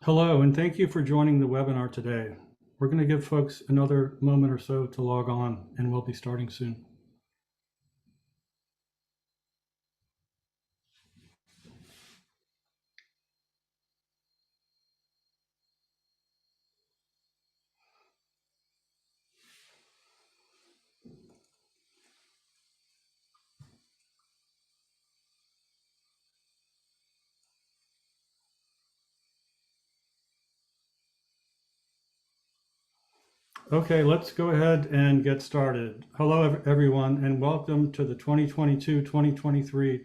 Hello, and thank you for joining the webinar today. We're going to give folks another moment or so to log on, and we'll be starting soon. Okay, let's go ahead and get started. Hello, everyone, and welcome to the 2022-2023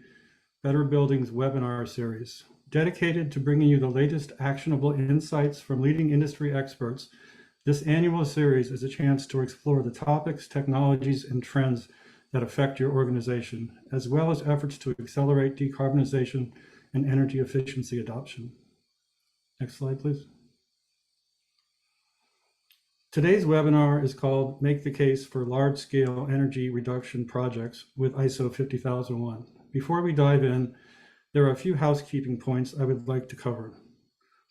Better Buildings webinar series, dedicated to bringing you the latest actionable insights from leading industry experts. This annual series is a chance to explore the topics, technologies, and trends that affect your organization, as well as efforts to accelerate decarbonization and energy efficiency adoption. Next slide, please. Today's webinar is called Make the Case for Large-Scale Energy Reduction Projects with ISO 50001. Before we dive in, there are a few housekeeping points I would like to cover.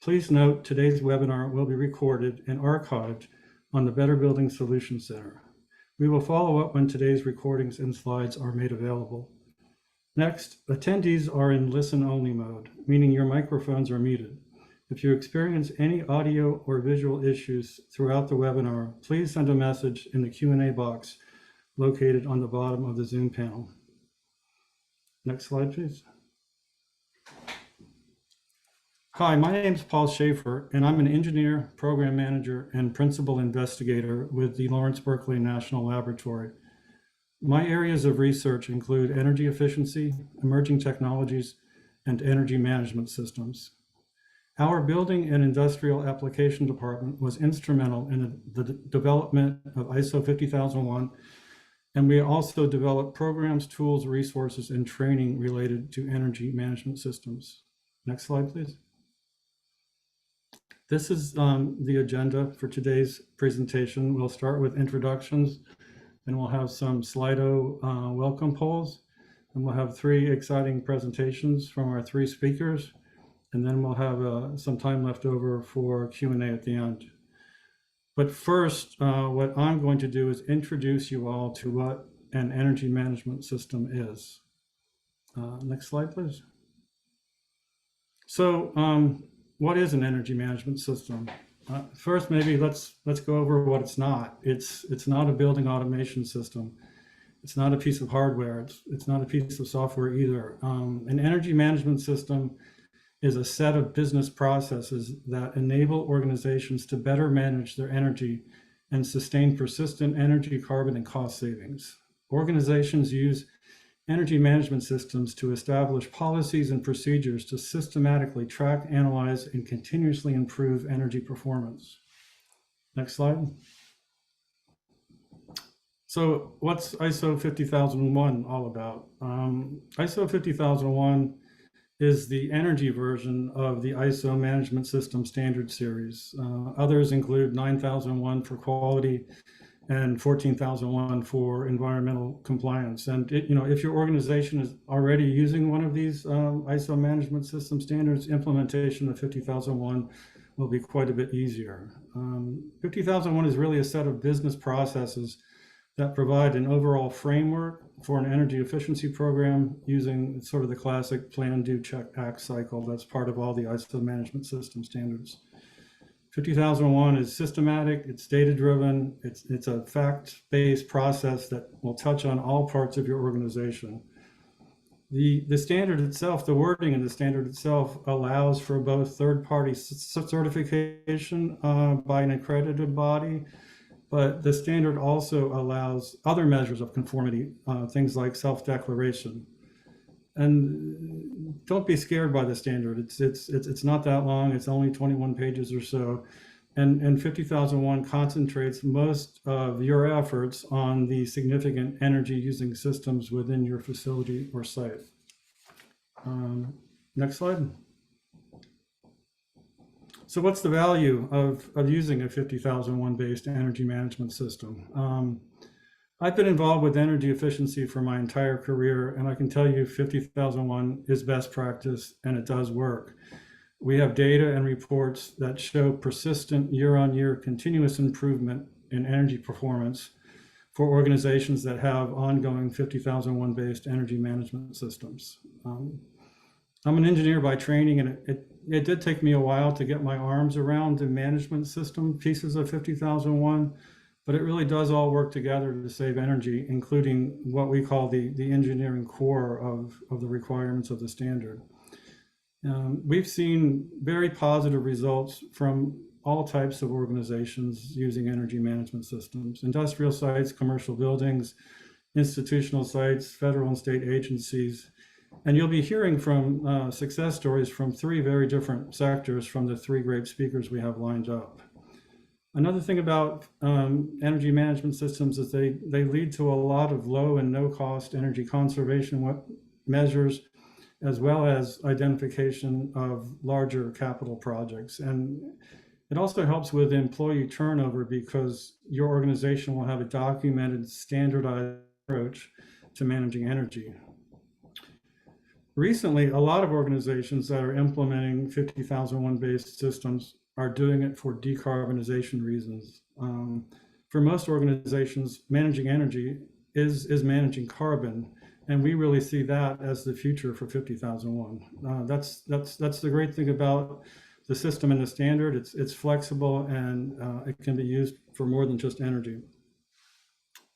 Please note today's webinar will be recorded and archived on the Better Building Solutions Center. We will follow up when today's recordings and slides are made available. Next, attendees are in listen-only mode, meaning your microphones are muted. If you experience any audio or visual issues throughout the webinar, please send a message in the Q&A box located on the bottom of the Zoom panel. Next slide, please. Hi, my name is Paul Schaefer, and I'm an engineer, program manager, and principal investigator with the Lawrence Berkeley National Laboratory. My areas of research include energy efficiency, emerging technologies, and energy management systems. Our Building and Industrial Application Department was instrumental in the development of ISO 50001, and we also developed programs, tools, resources, and training related to energy management systems. Next slide, please. This is the agenda for today's presentation. We'll start with introductions, and we'll have some Slido welcome polls, and we'll have three exciting presentations from our three speakers. And then we'll have some time left over for Q&A at the end. But first, what I'm going to do is introduce you all to what an energy management system is. Next slide, please. So what is an energy management system? First, maybe let's go over what it's not. It's not a building automation system. It's not a piece of hardware. It's not a piece of software either. An energy management system is a set of business processes that enable organizations to better manage their energy and sustain persistent energy, carbon, and cost savings. Organizations use energy management systems to establish policies and procedures to systematically track, analyze, and continuously improve energy performance. Next slide. So what's ISO 50001 all about? ISO 50001 is the energy version of the ISO Management System Standard Series. Others include 9001 for quality and 14001 for environmental compliance. And if your organization is already using one of these ISO Management System standards, implementation of 50001 will be quite a bit easier. 50001 is really a set of business processes that provide an overall framework for an energy efficiency program using sort of the classic plan, do, check, act cycle that's part of all the ISO management system standards. 50001 is systematic, it's data-driven, it's a fact-based process that will touch on all parts of your organization. The standard itself, the wording in the standard itself allows for both third-party certification by an accredited body, but the standard also allows other measures of conformity, things like self-declaration. And don't be scared by the standard. It's not that long. It's only 21 pages or so. And 50001 concentrates most of your efforts on the significant energy using systems within your facility or site. Next slide. So what's the value of using a 50001 based energy management system? I've been involved with energy efficiency for my entire career, and I can tell you 50001 is best practice and it does work. we have data and reports that show persistent year-on-year continuous improvement in energy performance for organizations that have ongoing 50,001 based energy management systems. I'm an engineer by training, and it did take me a while to get my arms around the management system pieces of 50,001, but it really does all work together to save energy, including what we call the engineering core of the requirements of the standard. We've seen very positive results from all types of organizations using energy management systems: industrial sites, commercial buildings, institutional sites, federal and state agencies. And you'll be hearing from success stories from 3 very different sectors from the 3 great speakers we have lined up. Another thing about energy management systems is they lead to a lot of low and no cost energy conservation measures, as well as identification of larger capital projects. And it also helps with employee turnover because your organization will have a documented, standardized approach to managing energy. Recently, a lot of organizations that are implementing 50,001 based systems are doing it for decarbonization reasons. For most organizations, managing energy is managing carbon, and we really see that as the future for 50,001. That's the great thing about the system and the standard. It's flexible, and it can be used for more than just energy.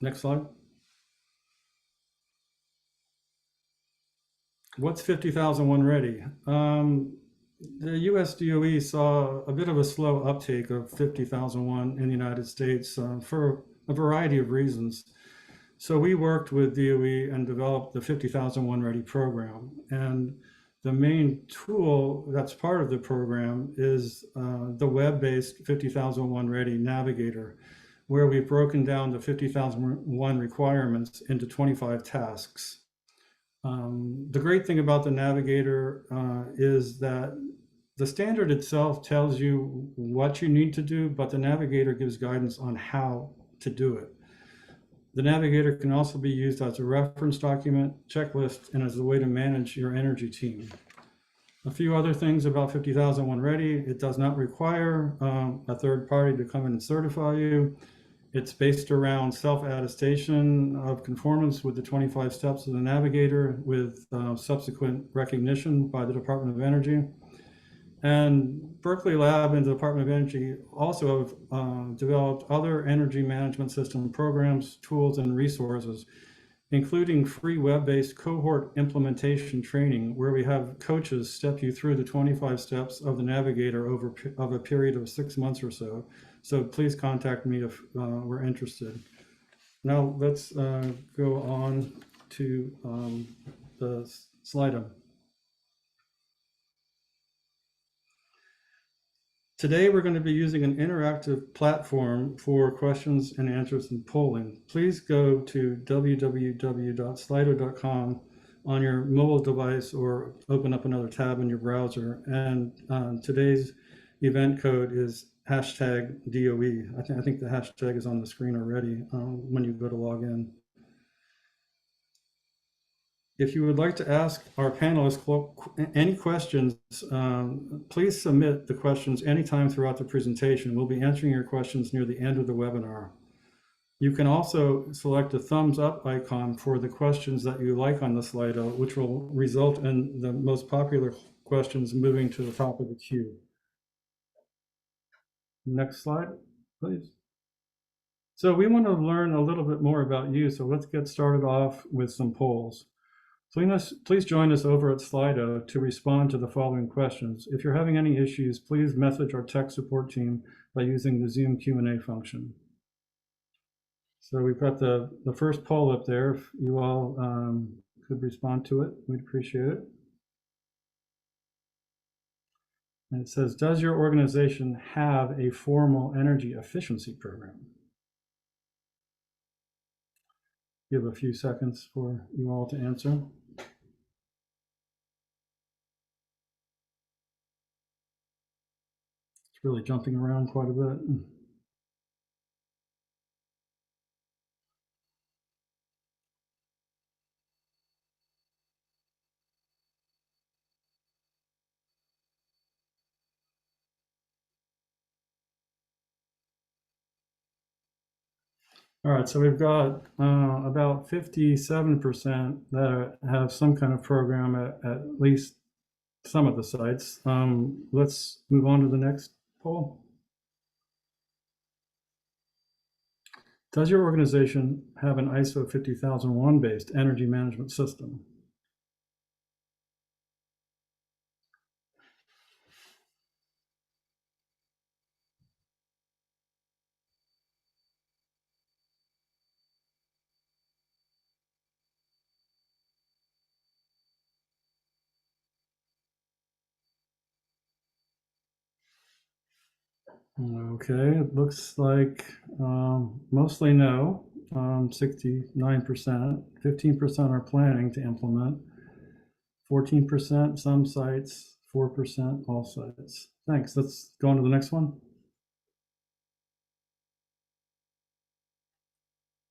Next slide. What's 50,001 ready? The US DOE saw a bit of a slow uptake of 50,001 in the United States for a variety of reasons. So we worked with DOE and developed the 50,001 Ready program. And the main tool that's part of the program is the web-based 50,001 Ready Navigator, where we've broken down the 50,001 requirements into 25 tasks. The great thing about the Navigator is that the standard itself tells you what you need to do, but the Navigator gives guidance on how to do it. The Navigator can also be used as a reference document, checklist, and as a way to manage your energy team. A few other things about 50,001 Ready: it does not require a third party to come in and certify you. It's based around self-attestation of conformance with the 25 steps of the Navigator, with subsequent recognition by the Department of Energy. And Berkeley Lab and the Department of Energy also have developed other energy management system programs, tools, and resources, including free web-based cohort implementation training, where we have coaches step you through the 25 steps of the Navigator over a period of 6 months or so. So please contact me if we're interested. Now let's go on to the slide. Today, we're going to be using an interactive platform for questions and answers and polling. Please go to www.slido.com on your mobile device, or open up another tab in your browser. And today's event code is #DOE. I think the hashtag is on the screen already when you go to log in. If you would like to ask our panelists any questions, please submit the questions anytime throughout the presentation. We'll be answering your questions near the end of the webinar. You can also select a thumbs up icon for the questions that you like on the Slido, which will result in the most popular questions moving to the top of the queue. Next slide, please. So we want to learn a little bit more about you, so let's get started off with some polls. Please join us over at Slido to respond to the following questions. If you're having any issues, please message our tech support team by using the Zoom Q&A function. So we've got the first poll up there. If you all could respond to it, we'd appreciate it. And it says, does your organization have a formal energy efficiency program? Give a few seconds for you all to answer. It's really jumping around quite a bit. All right, so we've got about 57% that have some kind of program at least some of the sites. Let's move on to the next poll. Does your organization have an ISO 50001 based energy management system? Okay, it looks like mostly no, 69%, 15% are planning to implement, 14% some sites, 4% all sites. Thanks. Let's go on to the next one.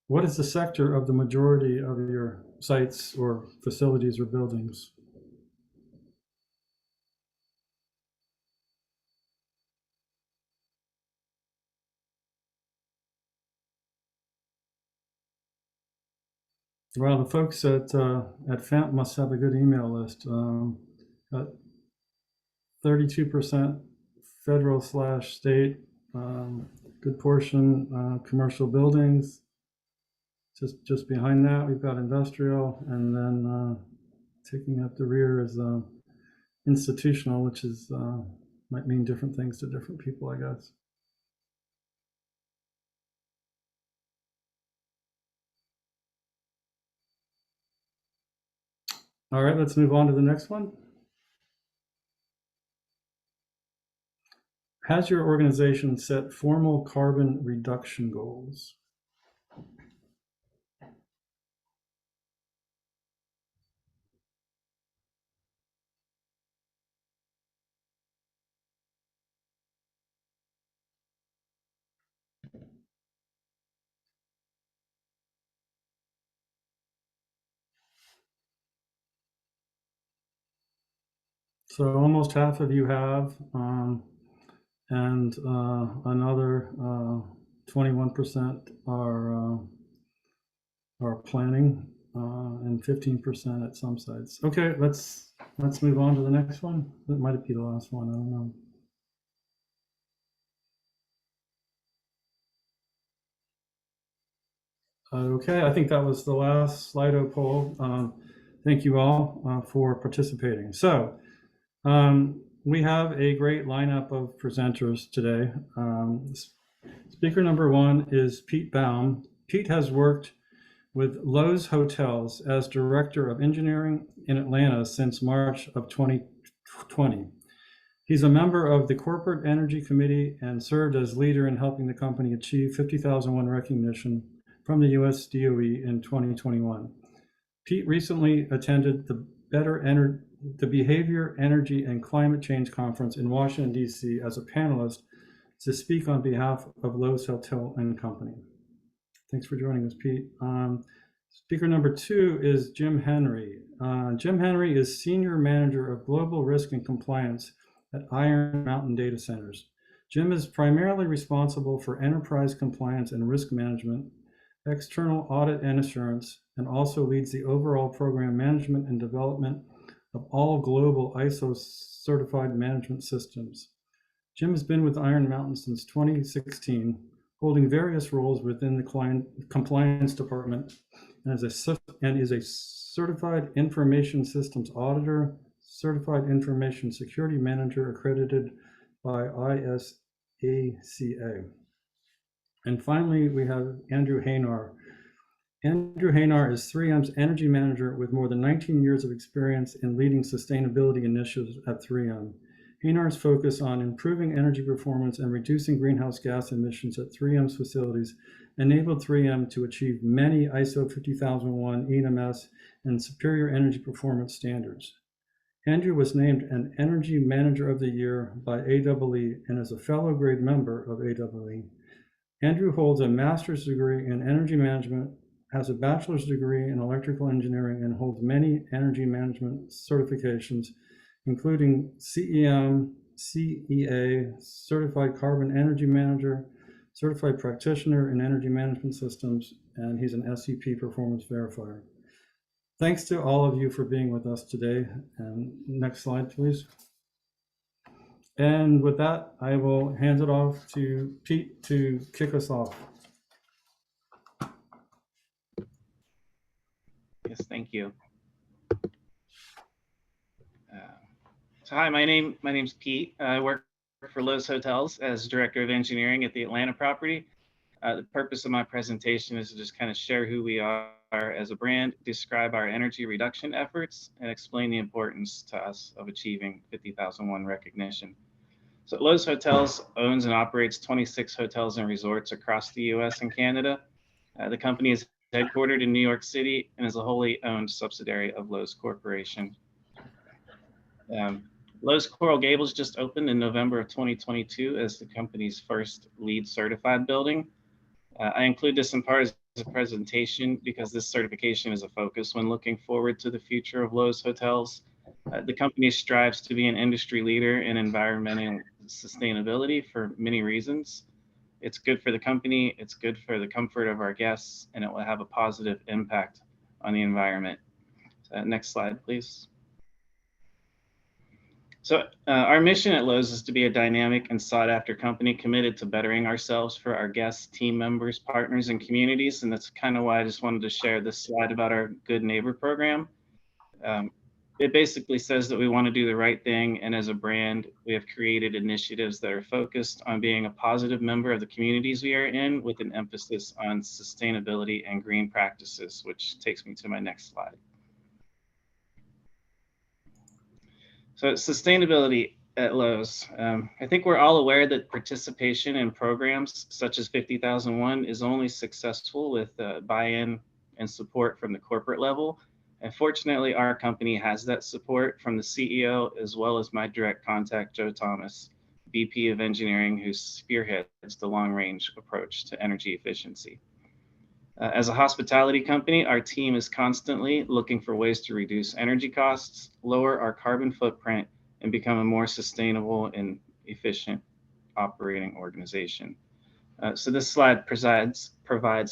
What is the sector of the majority of your sites or facilities or buildings? Well, the folks at FEMP must have a good email list. Got 32% federal/state, good portion commercial buildings. Just behind that, we've got industrial, and then taking up the rear is institutional, which is might mean different things to different people, I guess. All right, let's move on to the next one. Has your organization set formal carbon reduction goals? So almost half of you have, and another 21% are planning, and 15% at some sites. Okay, let's move on to the next one. That might be the last one. I don't know. Okay, I think that was the last Slido poll. Thank you all for participating. So we have a great lineup of presenters today. Speaker number one is Pete Baum. Pete has worked with Loews Hotels as Director of Engineering in Atlanta since March of 2020. He's a member of the Corporate Energy Committee and served as leader in helping the company achieve 50,001 recognition from the US DOE in 2021. Pete recently attended the Behavior, Energy, and Climate Change Conference in Washington, D.C. as a panelist to speak on behalf of Loews Hotel and Company. Thanks for joining us, Pete. Speaker number two is Jim Henry. Jim Henry is Senior Manager of Global Risk and Compliance at Iron Mountain Data Centers. Jim is primarily responsible for enterprise compliance and risk management, external audit and assurance, and also leads the overall program management and development of all global ISO certified management systems. Jim has been with Iron Mountain since 2016, holding various roles within the compliance department, and is a certified information systems auditor, certified information security manager accredited by ISACA. And finally, we have Andrew Haynar. Andrew Haynar is 3M's energy manager with more than 19 years of experience in leading sustainability initiatives at 3M. Haynar's focus on improving energy performance and reducing greenhouse gas emissions at 3M's facilities enabled 3M to achieve many ISO 50001 ENMS and superior energy performance standards. Andrew was named an Energy Manager of the Year by AEE and is a fellow grade member of AEE. Andrew holds a master's degree in energy management, has a bachelor's degree in electrical engineering, and holds many energy management certifications, including CEM, CEA, Certified Carbon Energy Manager, certified practitioner in energy management systems, and he's an SEP performance verifier. Thanks to all of you for being with us today. And next slide, please. And with that, I will hand it off to Pete to kick us off. Yes, thank you. So hi, my name's Pete. I work for Loews Hotels as Director of Engineering at the Atlanta property. The purpose of my presentation is to just kind of share who we are as a brand, describe our energy reduction efforts, and explain the importance to us of achieving 50,001 recognition. So Loews Hotels owns and operates 26 hotels and resorts across the US and Canada. The company is headquartered in New York City and is a wholly owned subsidiary of Loews Corporation. Loews Coral Gables just opened in November of 2022 as the company's first LEED certified building. I include this in part as a presentation because this certification is a focus when looking forward to the future of Loews Hotels. The company strives to be an industry leader in environmental sustainability for many reasons. It's good for the company, it's good for the comfort of our guests, and it will have a positive impact on the environment. Next slide, please. So our mission at Loews is to be a dynamic and sought after company committed to bettering ourselves for our guests, team members, partners, and communities. And that's kind of why I just wanted to share this slide about our Good Neighbor program. It basically says that we want to do the right thing. And as a brand, we have created initiatives that are focused on being a positive member of the communities we are in with an emphasis on sustainability and green practices, which takes me to my next slide. So sustainability at Loews. I think we're all aware that participation in programs such as 50,001 is only successful with buy-in and support from the corporate level. And fortunately, our company has that support from the CEO, as well as my direct contact, Joe Thomas, VP of Engineering, who spearheads the long-range approach to energy efficiency. As a hospitality company, our team is constantly looking for ways to reduce energy costs, lower our carbon footprint, and become a more sustainable and efficient operating organization. So this slide provides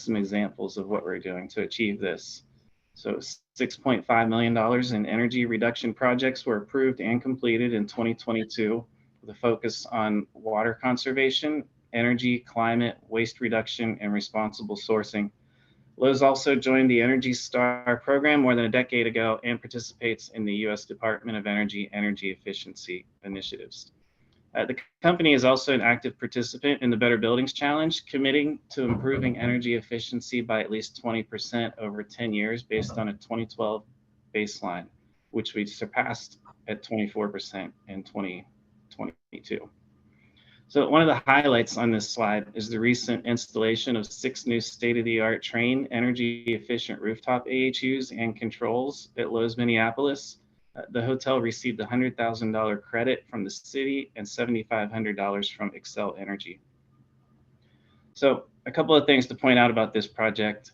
some examples of what we're doing to achieve this. So $6.5 million in energy reduction projects were approved and completed in 2022 with a focus on water conservation, energy, climate, waste reduction, and responsible sourcing. Loews also joined the Energy Star program more than a decade ago and participates in the U.S. Department of Energy efficiency initiatives. The company is also an active participant in the Better Buildings Challenge, committing to improving energy efficiency by at least 20% over 10 years based on a 2012 baseline, which we surpassed at 24% in 2022. So one of the highlights on this slide is the recent installation of 6 new state-of-the-art Trane energy efficient rooftop AHUs and controls at Loews Minneapolis. The hotel received a $100,000 credit from the city and $7,500 from Xcel Energy. So a couple of things to point out about this project.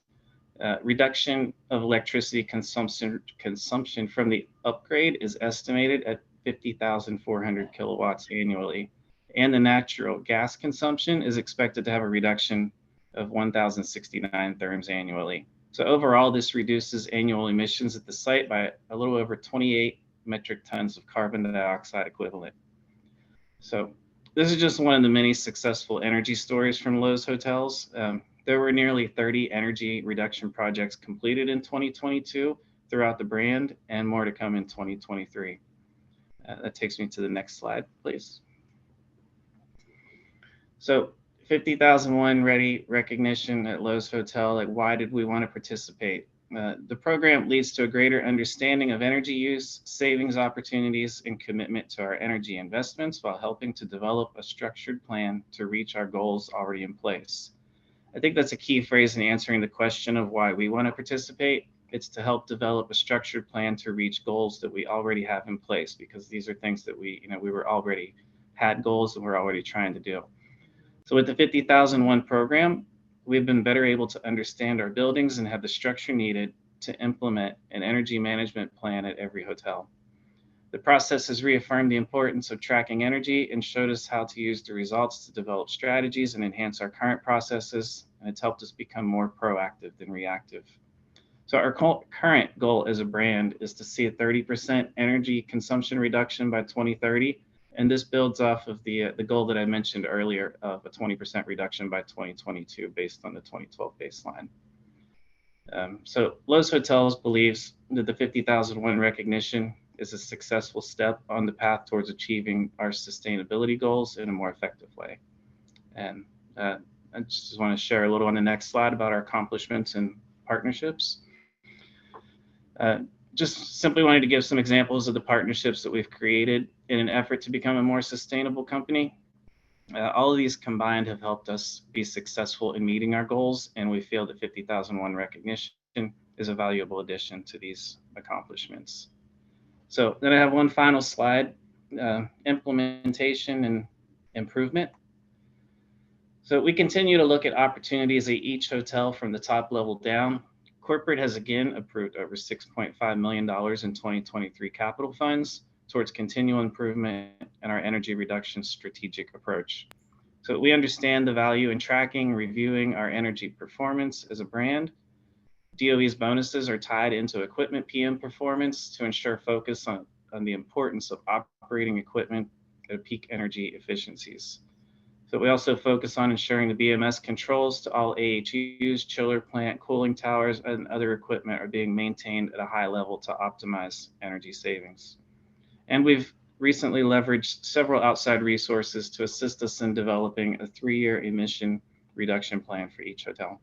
Reduction of electricity consumption from the upgrade is estimated at 50,400 kilowatts annually. And the natural gas consumption is expected to have a reduction of 1,069 therms annually. So overall, this reduces annual emissions at the site by a little over 28 metric tons of carbon dioxide equivalent. So this is just one of the many successful energy stories from Loews Hotels. There were nearly 30 energy reduction projects completed in 2022 throughout the brand, and more to come in 2023. That takes me to the next slide, please. So 50,001 ready recognition at Loews Hotel. Like, why did we want to participate? The program leads to a greater understanding of energy use, savings opportunities, and commitment to our energy investments while helping to develop a structured plan to reach our goals already in place. I think that's a key phrase in answering the question of why we want to participate. It's to help develop a structured plan to reach goals that we already have in place, because these are things that we were already had goals that we're already trying to do. So with the 50,001 program, we've been better able to understand our buildings and have the structure needed to implement an energy management plan at every hotel. The process has reaffirmed the importance of tracking energy and showed us how to use the results to develop strategies and enhance our current processes, and it's helped us become more proactive than reactive. So our current goal as a brand is to see a 30% energy consumption reduction by 2030, and this builds off of the goal that I mentioned earlier of a 20% reduction by 2022 based on the 2012 baseline. So Loews Hotels believes that the 50,001 recognition is a successful step on the path towards achieving our sustainability goals in a more effective way. And I just want to share a little on the next slide about our accomplishments and partnerships. Just simply wanted to give some examples of the partnerships that we've created in an effort to become a more sustainable company. All of these combined have helped us be successful in meeting our goals, and we feel that 50,001 recognition is a valuable addition to these accomplishments. So then I have one final slide, implementation and improvement. So we continue to look at opportunities at each hotel from the top level down. Corporate has again approved over $6.5 million in 2023 capital funds towards continual improvement in our energy reduction strategic approach. So we understand the value in tracking, reviewing our energy performance as a brand. DOE's bonuses are tied into equipment PM performance to ensure focus on the importance of operating equipment at peak energy efficiencies. So we also focus on ensuring the BMS controls to all AHUs, chiller plant, cooling towers, and other equipment are being maintained at a high level to optimize energy savings. And we've recently leveraged several outside resources to assist us in developing a 3-year emission reduction plan for each hotel.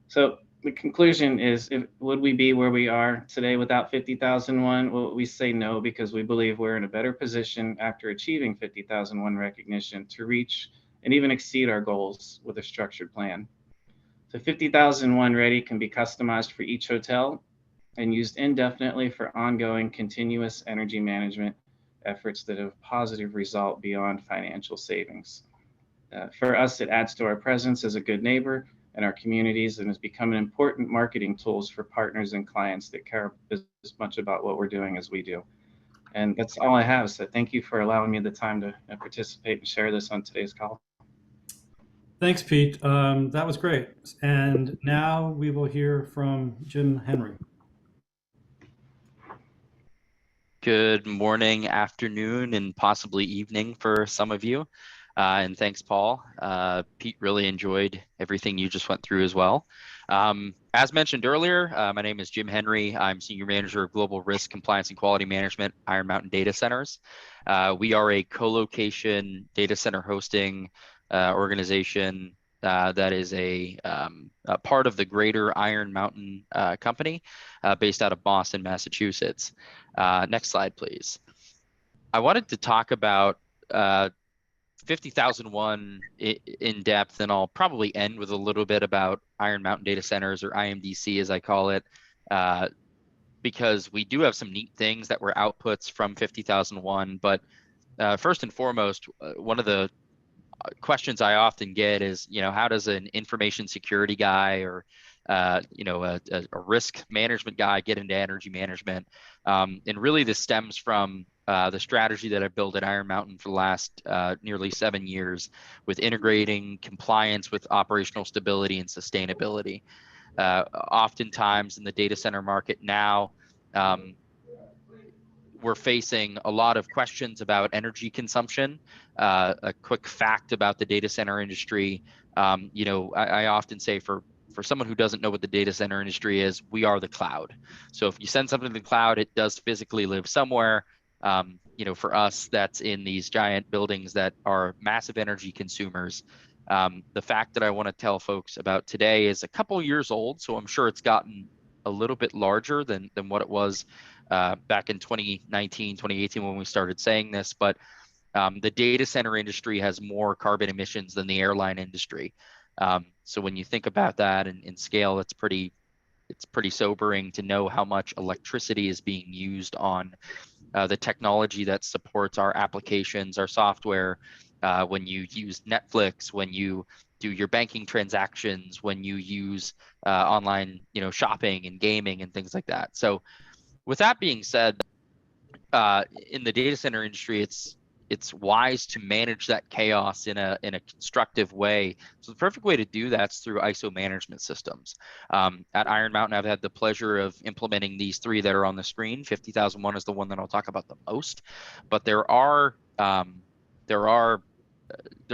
So the conclusion is, would we be where we are today without 50,001? Well, we say no, because we believe we're in a better position after achieving 50,001 recognition to reach and even exceed our goals with a structured plan. So 50,001 ready can be customized for each hotel and used indefinitely for ongoing continuous energy management efforts that have a positive result beyond financial savings. For us, it adds to our presence as a good neighbor in our communities and has become an important marketing tools for partners and clients that care as much about what we're doing as we do. And that's all I have. So thank you for allowing me the time to participate and share this on today's call. Thanks, Pete. That was great. And now we will hear from Jim Henry. Good morning, afternoon, and possibly evening for some of you. And thanks, Paul. Pete, really enjoyed everything you just went through as well. As mentioned earlier, my name is Jim Henry. I'm Senior Manager of Global Risk Compliance and Quality Management, Iron Mountain Data Centers. We are a co-location data center hosting organization that is a part of the greater Iron Mountain company based out of Boston, Massachusetts. Next slide, please. I wanted to talk about 50,001 in depth, and I'll probably end with a little bit about Iron Mountain Data Centers, or IMDC as I call it, because we do have some neat things that were outputs from 50,001. But first and foremost, one of the questions I often get is, how does an information security guy or a risk management guy get into energy management? And really this stems from the strategy that I've built at Iron Mountain for the last nearly 7 years with integrating compliance with operational stability and sustainability. Oftentimes in the data center market now, we're facing a lot of questions about energy consumption. A quick fact about the data center industry, I often say for someone who doesn't know what the data center industry is, we are the cloud. So if you send something to the cloud, it does physically live somewhere. For us, that's in these giant buildings that are massive energy consumers. The fact that I want to tell folks about today is a couple years old, so I'm sure it's gotten a little bit larger than what it was back in 2019, 2018 when we started saying this. But the data center industry has more carbon emissions than the airline industry. So when you think about that in scale, it's pretty sobering to know how much electricity is being used on the technology that supports our applications, our software, when you use Netflix, when you do your banking transactions, when you use online shopping and gaming and things like that. So with that being said, in the data center industry, it's wise to manage that chaos in a constructive way. So the perfect way to do that's through ISO management systems. At Iron Mountain, I've had the pleasure of implementing these three that are on the screen. 50,001 is the one that I'll talk about the most, but there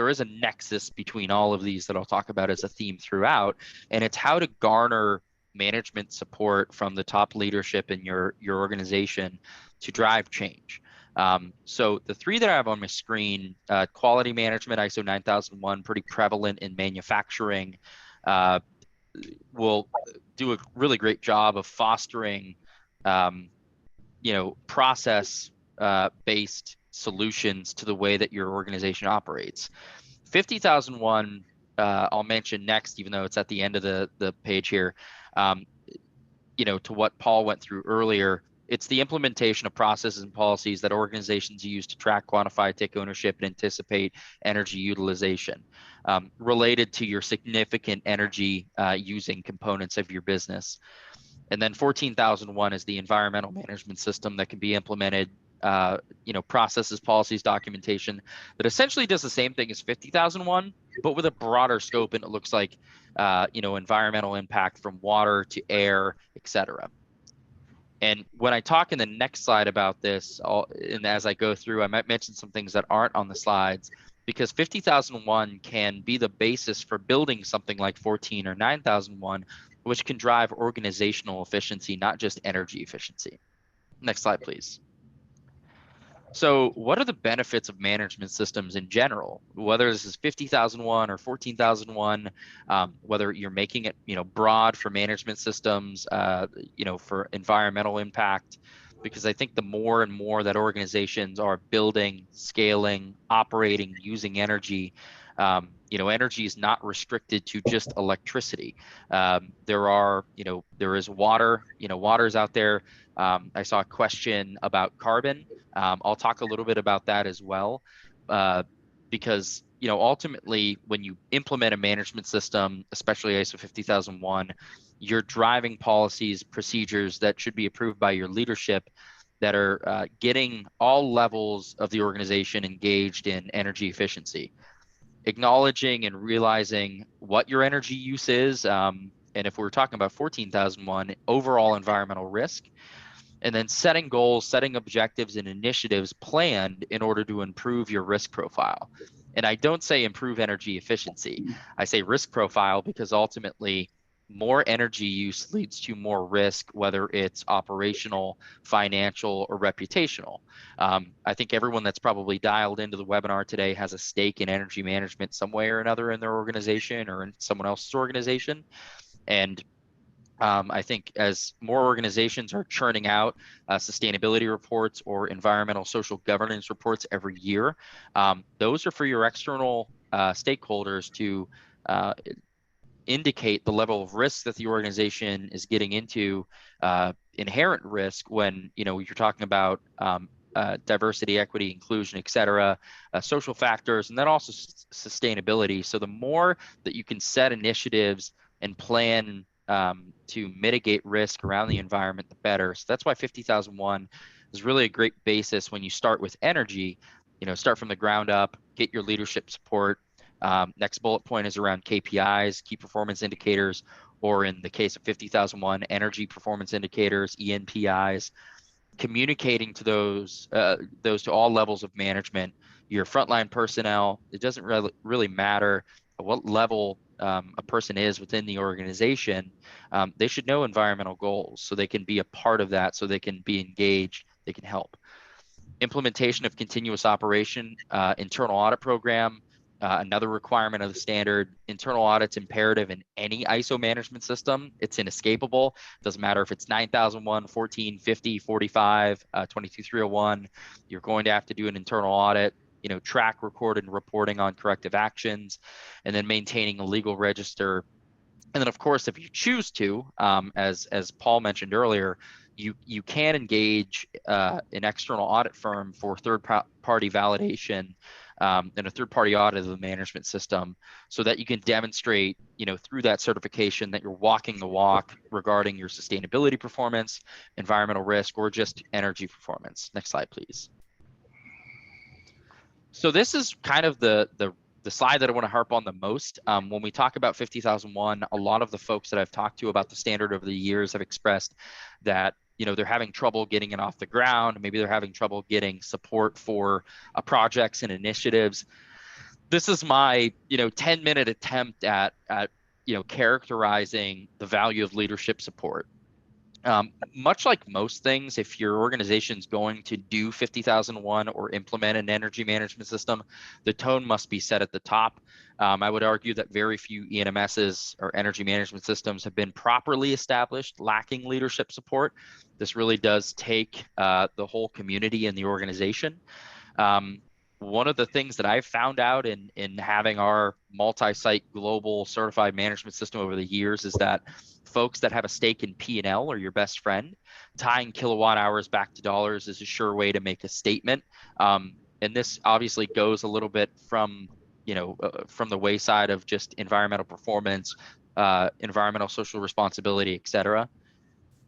is a nexus between all of these that I'll talk about as a theme throughout, and it's how to garner management support from the top leadership in your organization to drive change. So the three that I have on my screen, quality management, ISO 9001, pretty prevalent in manufacturing, will do a really great job of fostering, process based solutions to the way that your organization operates. 50,001, I'll mention next, even though it's at the end of the page here. To what Paul went through earlier, it's the implementation of processes and policies that organizations use to track, quantify, take ownership, and anticipate energy utilization related to your significant energy using components of your business. And then 14,001 is the environmental management system that can be implemented, processes, policies, documentation that essentially does the same thing as 50,001, but with a broader scope. And it looks like, environmental impact from water to air, etc. And when I talk in the next slide about this, and as I go through, I might mention some things that aren't on the slides, because 50,001 can be the basis for building something like 14 or 9001, which can drive organizational efficiency, not just energy efficiency. Next slide, please. So what are the benefits of management systems in general, whether this is 50,001 or 14,001, whether you're making it, broad for management systems, for environmental impact, because I think the more and more that organizations are building, scaling, operating, using energy, energy is not restricted to just electricity. There is water, water's out there. I saw a question about carbon. I'll talk a little bit about that as well, because, ultimately when you implement a management system, especially ISO 50001, you're driving policies, procedures that should be approved by your leadership that are getting all levels of the organization engaged in energy efficiency, acknowledging and realizing what your energy use is. And if we're talking about 14,001, overall environmental risk, and then setting goals, setting objectives and initiatives planned in order to improve your risk profile. And I don't say improve energy efficiency. I say risk profile, because ultimately more energy use leads to more risk, whether it's operational, financial, or reputational. I think everyone that's probably dialed into the webinar today has a stake in energy management some way or another in their organization or in someone else's organization. And I think as more organizations are churning out sustainability reports or environmental social governance reports every year, those are for your external stakeholders to indicate the level of risk that the organization is getting into, inherent risk when you're talking about diversity, equity, inclusion, et cetera, social factors, and then also sustainability. So the more that you can set initiatives and plan to mitigate risk around the environment, the better. So that's why 50,001 is really a great basis when you start with energy. Start from the ground up, get your leadership support. Next bullet point is around KPIs, key performance indicators, or in the case of 50,001, energy performance indicators, ENPIs. Communicating to those to all levels of management, your frontline personnel. It doesn't really matter what level a person is within the organization. They should know environmental goals so they can be a part of that, so they can be engaged, they can help. Implementation of continuous operation, internal audit program, another requirement of the standard. Internal audit's imperative in any ISO management system. It's inescapable. Doesn't matter if it's 9001, 14, 50, 45, 22301. You're going to have to do an internal audit. Track, record, and reporting on corrective actions, and then maintaining a legal register. And then, of course, if you choose to, as Paul mentioned earlier, you can engage an external audit firm for third-party validation and a third-party audit of the management system, so that you can demonstrate, through that certification that you're walking the walk regarding your sustainability performance, environmental risk, or just energy performance. Next slide, please. So this is kind of the slide that I want to harp on the most. When we talk about 50,001, a lot of the folks that I've talked to about the standard over the years have expressed that they're having trouble getting it off the ground. Maybe they're having trouble getting support for projects and initiatives. This is my 10-minute attempt at characterizing the value of leadership support. Much like most things, if your organization's going to do 50,001 or implement an energy management system, the tone must be set at the top. I would argue that very few ENMSs or energy management systems have been properly established, lacking leadership support. This really does take the whole community in the organization. One of the things that I've found out in having our multi-site global certified management system over the years is that folks that have a stake in P&L are your best friend. Tying kilowatt hours back to dollars is a sure way to make a statement. And this obviously goes a little bit from the wayside of just environmental performance, environmental social responsibility, et cetera.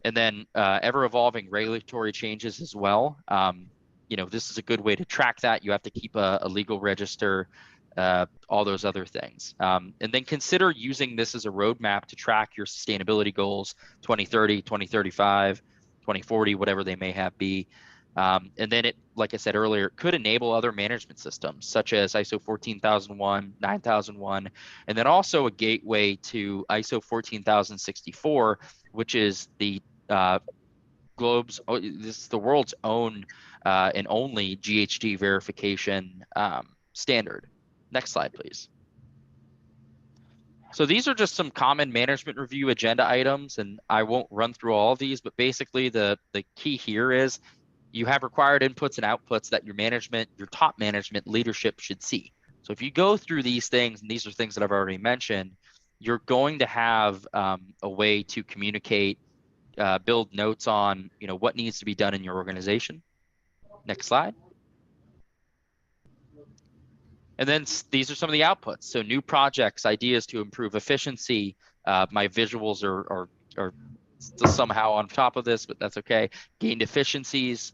And then ever evolving regulatory changes as well. This is a good way to track that. You have to keep a legal register, all those other things. And then consider using this as a roadmap to track your sustainability goals, 2030, 2035, 2040, whatever they may have be. And then it, like I said earlier, could enable other management systems such as ISO 14001, 9001, and then also a gateway to ISO 14064, which is the this is the world's own and only GHG verification standard. Next slide, please. So these are just some common management review agenda items, and I won't run through all of these, but basically the key here is you have required inputs and outputs that your top management leadership should see. So if you go through these things, and these are things that I've already mentioned, you're going to have a way to communicate, build notes on what needs to be done in your organization. Next slide. And then these are some of the outputs. So new projects, ideas to improve efficiency. My visuals are still somehow on top of this, but that's okay. Gained efficiencies,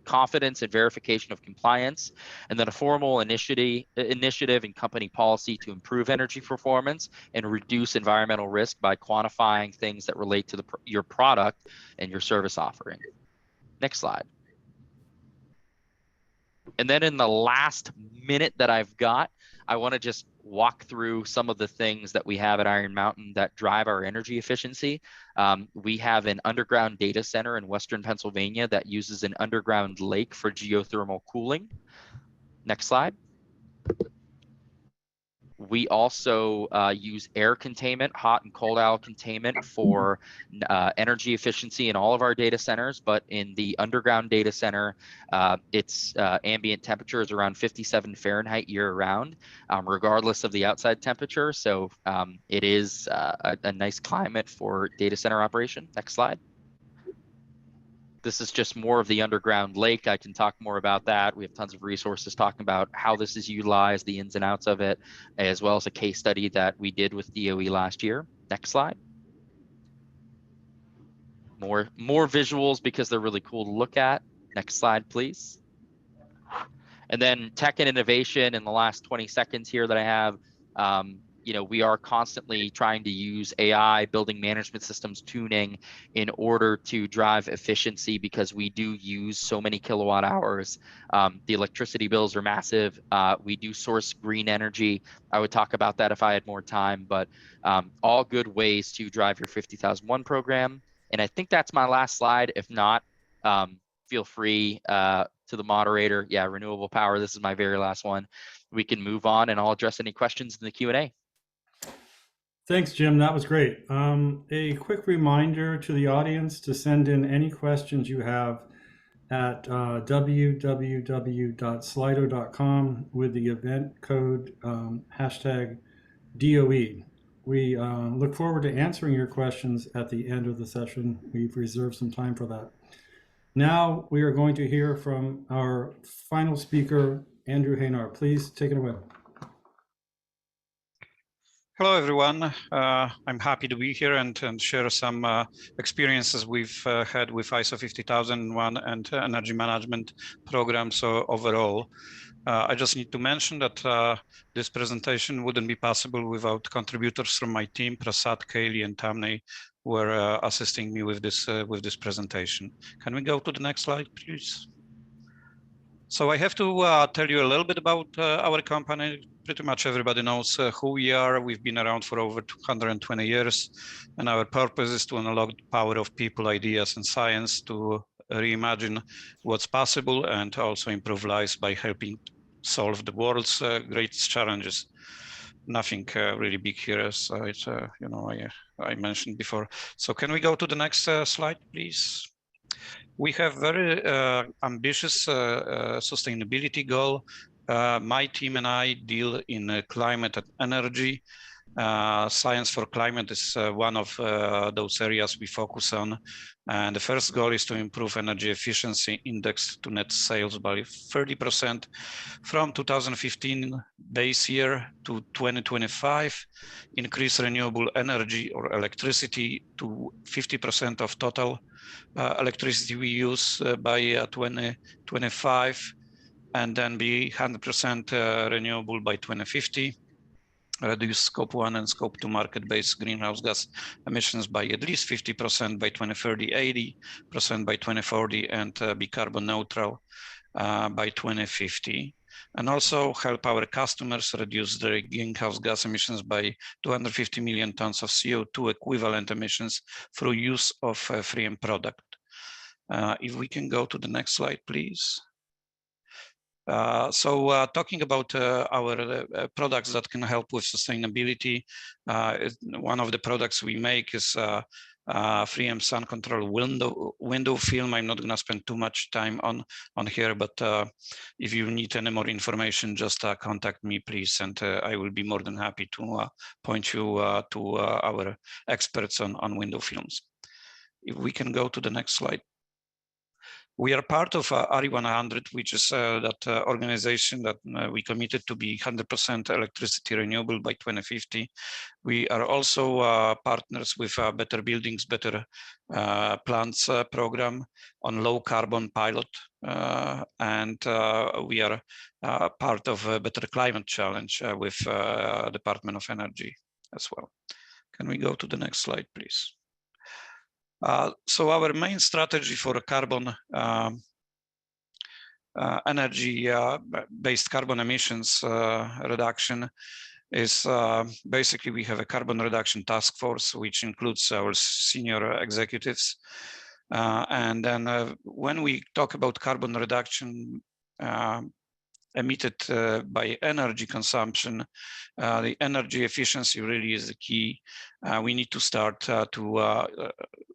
confidence and verification of compliance, and then a formal initiative and company policy to improve energy performance and reduce environmental risk by quantifying things that relate to your product and your service offering. Next slide. And then in the last minute that I've got, I want to just walk through some of the things that we have at Iron Mountain that drive our energy efficiency. We have an underground data center in Western Pennsylvania that uses an underground lake for geothermal cooling. Next slide. We also use air containment, hot and cold aisle containment for energy efficiency in all of our data centers. But in the underground data center, its ambient temperature is around 57 Fahrenheit year round, regardless of the outside temperature. So it is a nice climate for data center operation. Next slide. This is just more of the underground lake. I can talk more about that. We have tons of resources talking about how this is utilized, the ins and outs of it, as well as a case study that we did with DOE last year. Next slide. More visuals because they're really cool to look at. Next slide, please. And then tech and innovation in the last 20 seconds here that I have. We are constantly trying to use AI, building management systems tuning in order to drive efficiency because we do use so many kilowatt hours. The electricity bills are massive. We do source green energy. I would talk about that if I had more time, but all good ways to drive your 50,001 program. And I think that's my last slide. If not, feel free to the moderator. Yeah, renewable power. This is my very last one. We can move on and I'll address any questions in the Q&A. Thanks, Jim. That was great. A quick reminder to the audience to send in any questions you have at www.slido.com with the event code hashtag DOE. We look forward to answering your questions at the end of the session. We've reserved some time for that. Now we are going to hear from our final speaker, Andrew Haynar. Please take it away. Hello, everyone. I'm happy to be here and share some experiences we've had with ISO 50001 and energy management programs overall. I just need to mention that this presentation wouldn't be possible without contributors from my team, Prasad, Kaylee, and Tamney, who are assisting me with this presentation. Can we go to the next slide, please? So I have to tell you a little bit about our company. Pretty much everybody knows who we are. We've been around for over 220 years, and our purpose is to unlock the power of people, ideas, and science to reimagine what's possible and also improve lives by helping solve the world's greatest challenges. Nothing really big here, as it's, you know, I mentioned before. So can we go to the next slide, please? We have very ambitious sustainability goal. My team and I deal in climate and energy. Science for climate is one of those areas we focus on. And the first goal is to improve energy efficiency index to net sales by 30% from 2015 base year to 2025, increase renewable energy or electricity to 50% of total electricity we use by 2025, and then be 100% renewable by 2050. Reduce scope 1 and scope 2 market-based greenhouse gas emissions by at least 50% by 2030, 80% by 2040, and be carbon neutral by 2050. And also help our customers reduce their greenhouse gas emissions by 250 million tons of CO2 equivalent emissions through use of 3M product. If we can go to the next slide, please. Talking about our products that can help with sustainability, one of the products we make is 3M Sun Control window film. I'm not going to spend too much time on here, but if you need any more information, just contact me, please, and I will be more than happy to point you to our experts on window films. If we can go to the next slide. We are part of RE100, which is that organization that we committed to be 100% electricity renewable by 2050. We are also partners with Better Buildings, Better Plants program on low carbon pilot. And we are part of a Better Climate Challenge with Department of Energy as well. Can we go to the next slide, please? So our main strategy for carbon energy-based carbon emissions reduction is basically we have a carbon reduction task force, which includes our senior executives. And then when we talk about carbon reduction emitted by energy consumption, the energy efficiency really is the key. We need to start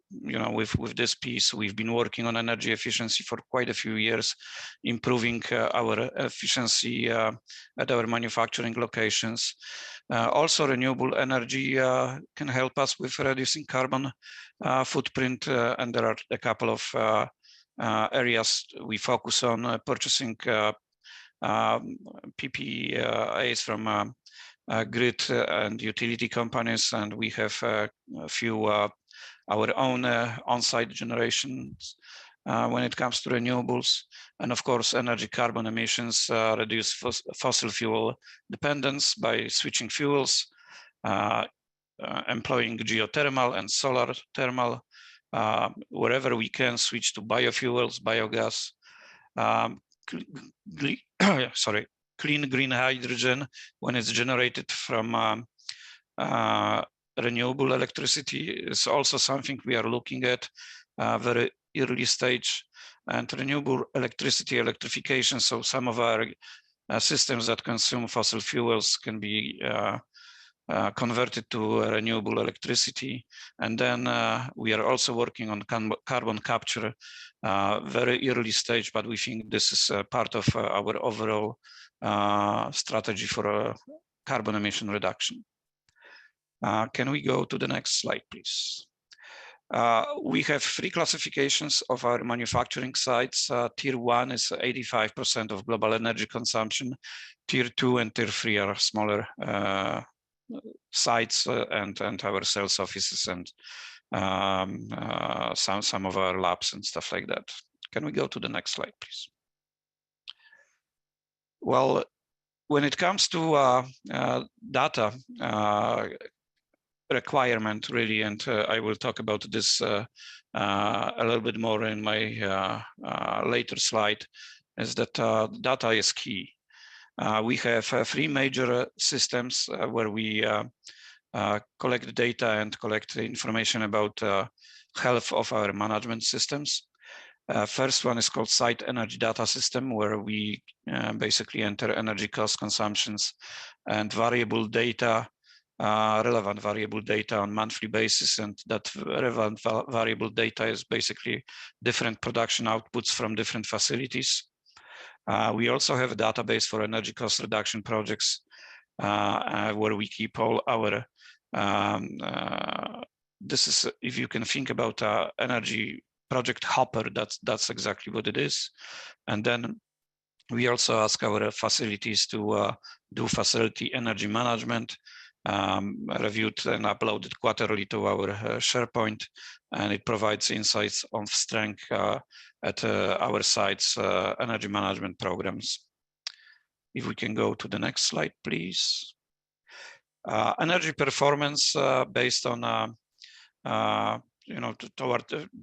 you know, with this piece. We've been working on energy efficiency for quite a few years, improving our efficiency at our manufacturing locations. Also, renewable energy can help us with reducing carbon footprint, and there are a couple of areas we focus on: purchasing PPAs from grid and utility companies, and we have a few our own on-site generations when it comes to renewables. And of course, energy carbon emissions reduce fossil fuel dependence by switching fuels, employing geothermal and solar thermal. Wherever we can, switch to biofuels, biogas, clean green hydrogen when it's generated from renewable electricity is also something we are looking at very early stage. And renewable electricity electrification, so some of our systems that consume fossil fuels can be converted to renewable electricity. And then we are also working on carbon capture, very early stage, but we think this is part of our overall strategy for carbon emission reduction. Can we go to the next slide, please? We have 3 classifications of our manufacturing sites. Tier 1 is 85% of global energy consumption. Tier 2 and Tier 3 are smaller sites and our sales offices and some of our labs and stuff like that. Can we go to the next slide, please? Well, when it comes to data requirement, really, and I will talk about this a little bit more in my later slide, is that data is key. We have 3 major systems where we collect data and collect information about health of our management systems. First one is called Site Energy Data System, where we basically enter energy cost consumptions and variable data, relevant variable data on monthly basis, and that relevant variable data is basically different production outputs from different facilities. We also have a database for energy cost reduction projects, where we keep all our this is, if you can think about energy project hopper, that's exactly what it is. And then we also ask our facilities to do facility energy management, reviewed and uploaded quarterly to our SharePoint, and it provides insights on strength at our sites' energy management programs. If we can go to the next slide, please. Energy performance based on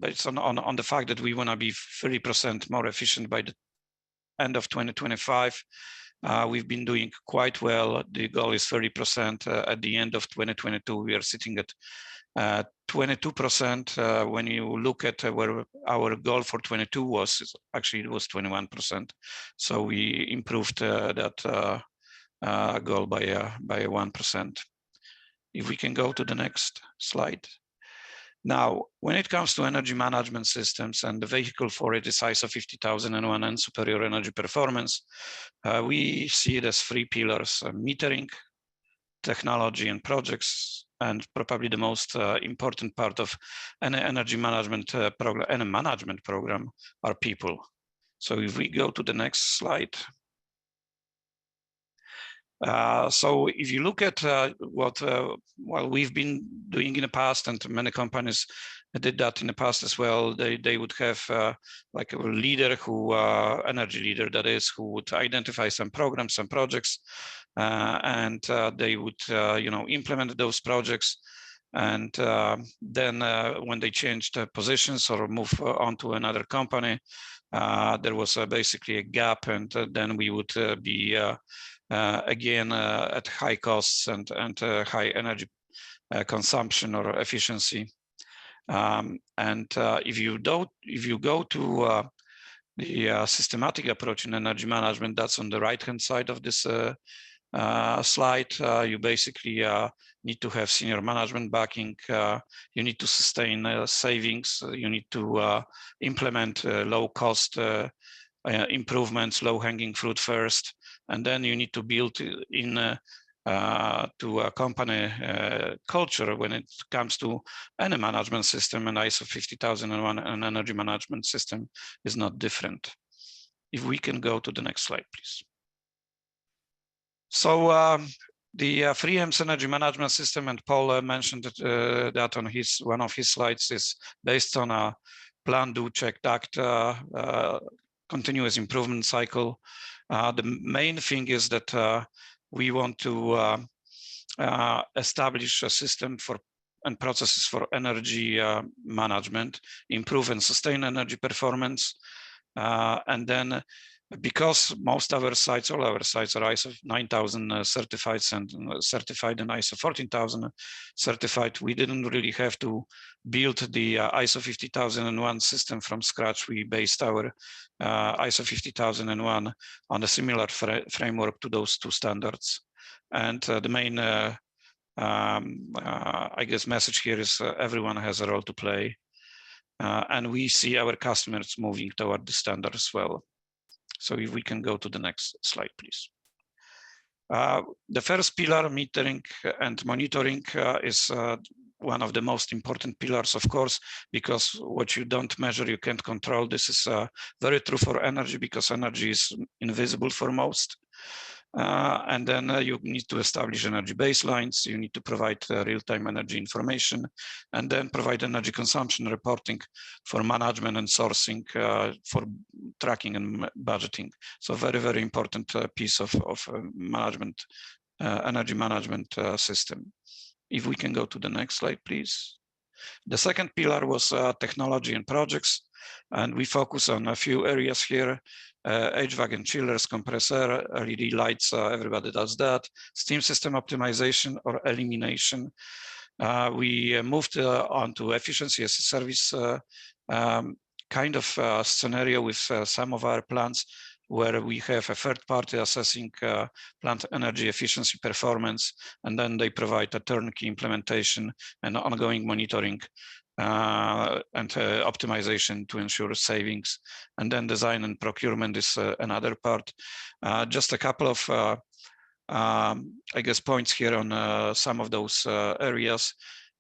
based on the fact that we want to be 30% more efficient by the end of 2025. We've been doing quite well. The goal is 30%. At the end of 2022, we are sitting at 22%. When you look at where our goal for 22 was, actually it was 21%. So we improved that goal by 1%. If we can go to the next slide. Now, when it comes to energy management systems, and the vehicle for it is ISO 50001 and superior energy performance, we see it as 3 pillars: metering, technology, and projects. And probably the most important part of an energy management program, and a management program, are people. So if we go to the next slide. So if you look at what we've been doing in the past, and many companies did that in the past as well, they would have like a leader who, energy leader that is, who would identify some programs, some projects, and they would implement those projects. And then when they changed positions or move on to another company, there was basically a gap, and then we would be again at high costs and high energy consumption or efficiency. If you go to the systematic approach in energy management, that's on the right-hand side of this slide. You basically need to have senior management backing. You need to sustain savings. You need to implement low-cost improvements, low-hanging fruit first, and then you need to build in to a company culture when it comes to any management system, and ISO 50001 and energy management system is not different. If we can go to the next slide, please. So the 3M's energy management system, and Paul mentioned that on one of his slides, is based on a plan, do, check, act continuous improvement cycle. The main thing is that we want to establish a system for and processes for energy management, improve and sustain energy performance, and then because most of our sites, all our sites are ISO 9000 certified and certified and ISO 14000 certified, we didn't really have to build the ISO 50001 system from scratch. We based our ISO 50001 on a similar framework to those 2 standards. And the main, I guess, message here is everyone has a role to play. And we see our customers moving toward the standard as well. So if we can go to the next slide, please. The first pillar, metering and monitoring, is one of the most important pillars, of course, because what you don't measure, you can't control. This is very true for energy, because energy is invisible for most. And then you need to establish energy baselines. You need to provide real-time energy information, and then provide energy consumption reporting for management and sourcing, for tracking and budgeting. So very, very important piece of management, energy management system. If we can go to the next slide, please. The second pillar was technology and projects, and we focus on a few areas here. HVAC and chillers, compressor, LED lights, everybody does that. Steam system optimization or elimination. We moved on to efficiency as a service kind of scenario with some of our plants, where we have a third party assessing plant energy efficiency performance, and then they provide a turnkey implementation and ongoing monitoring and optimization to ensure savings. And then design and procurement is another part. Just a couple of I guess points here on some of those areas.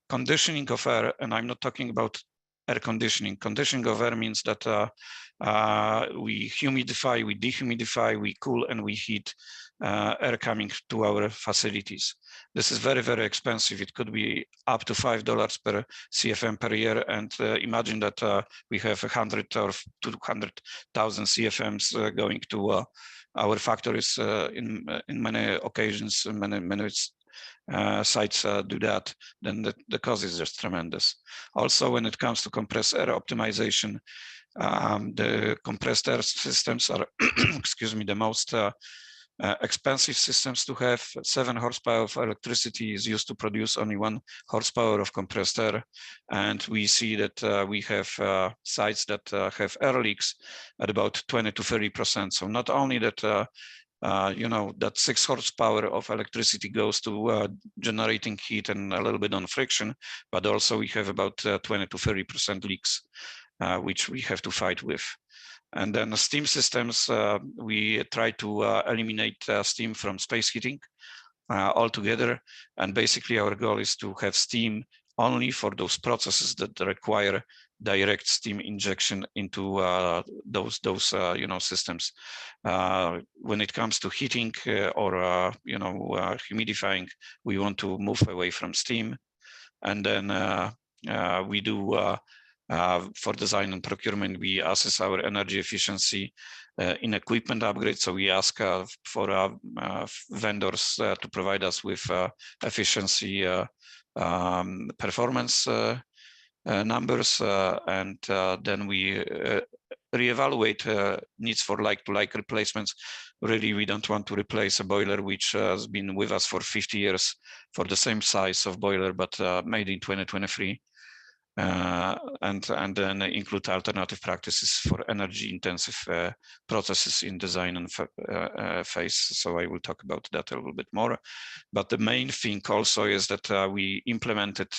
Conditioning of air, and I'm not talking about air conditioning. Conditioning of air means that we humidify, we dehumidify, we cool, and we heat air coming to our facilities. This is very, very expensive. It could be up to $5 per CFM per year. And imagine that we have 100 or 200,000 CFMs going to our factories in many occasions, many sites do that, then the cost is just tremendous. Also, when it comes to compressed air optimization, the compressed air systems are, excuse me, the most expensive systems to have. 7 horsepower of electricity is used to produce only 1 horsepower of compressed air. And we see that we have sites that have air leaks at about 20 to 30%. So not only that, you know, that 6 horsepower of electricity goes to generating heat and a little bit on friction, but also we have about 20 to 30% leaks, which we have to fight with. And then the steam systems, we try to eliminate steam from space heating altogether. And basically our goal is to have steam only for those processes that require direct steam injection into those you know, systems. When it comes to heating or you know, humidifying, we want to move away from steam. And then we do for design and procurement, we assess our energy efficiency in equipment upgrades. So we ask for vendors to provide us with efficiency performance numbers, and then we reevaluate needs for like-to-like replacements. Really, we don't want to replace a boiler which has been with us for 50 years for the same size of boiler, but made in 2023. And then include alternative practices for energy-intensive processes in design and phase. So I will talk about that a little bit more. But the main thing also is that we implemented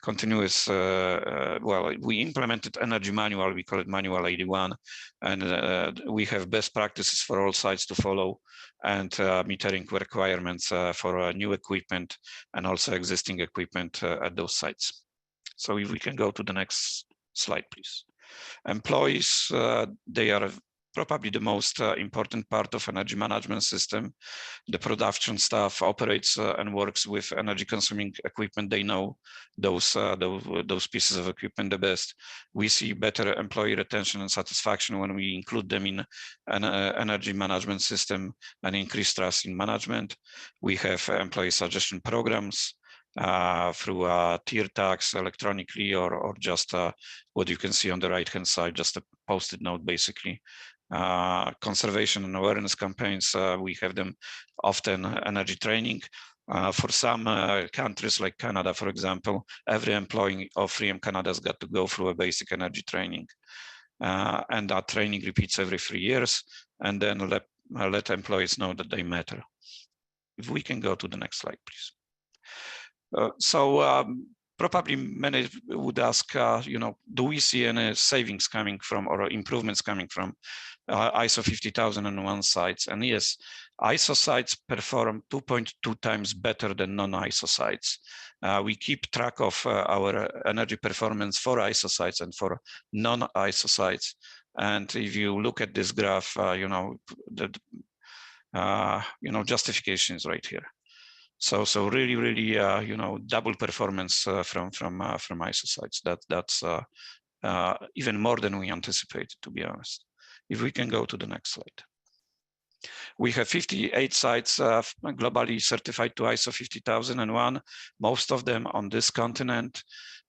continuous, well, we implemented energy manual, we call it Manual 81, and we have best practices for all sites to follow, and metering requirements for new equipment and also existing equipment at those sites. So if we can go to the next slide, please. Employees, they are probably the most important part of energy management system. The production staff operates and works with energy consuming equipment. They know those pieces of equipment the best. We see better employee retention and satisfaction when we include them in an energy management system and increase trust in management. We have employee suggestion programs through tier tags electronically, or just what you can see on the right hand side, just a post-it note basically. Conservation and awareness campaigns, we have them often. Energy training. For some countries like Canada, for example, every employee of 3M Canada has got to go through a basic energy training. And that training repeats every 3 years, and then let employees know that they matter. If we can go to the next slide, please. probably many would ask, do we see any savings coming from or improvements coming from ISO 50001 sites? And yes, ISO sites perform 2.2 times better than non-ISO sites. We keep track of our energy performance for ISO sites and for non-ISO sites. And if you look at this graph, justification is right here. So really, double performance from ISO sites. That's even more than we anticipated, to be honest. If we can go to the next slide. We have 58 sites globally certified to ISO 50001, most of them on this continent.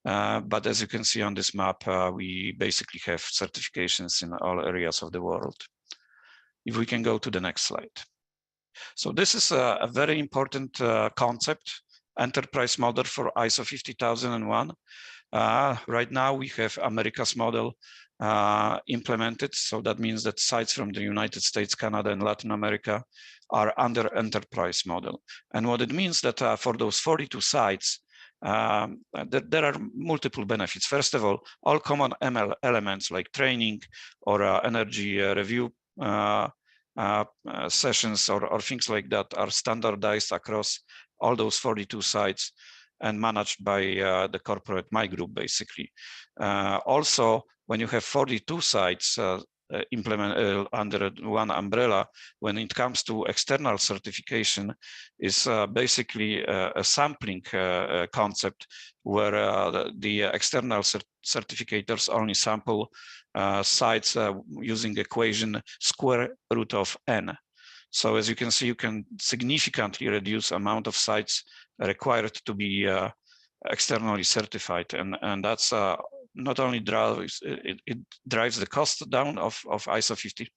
But as you can see on this map, we basically have certifications in all areas of the world. If we can go to the next slide. So this is a very important concept, enterprise model for ISO 50001. Right now we have America's model implemented. So that means that sites from the United States, Canada, and Latin America are under enterprise model. And what it means that for those 42 sites, there are multiple benefits. First of all common ML elements like training or energy review sessions or things like that are standardized across all those 42 sites and managed by the corporate My Group, basically. Also, when you have 42 sites implement under one umbrella, when it comes to external certification, is basically a sampling concept where the external certificators only sample sites using equation square root of n. So as you can see, you can significantly reduce amount of sites required to be externally certified, and that's not only drives it drives the cost down of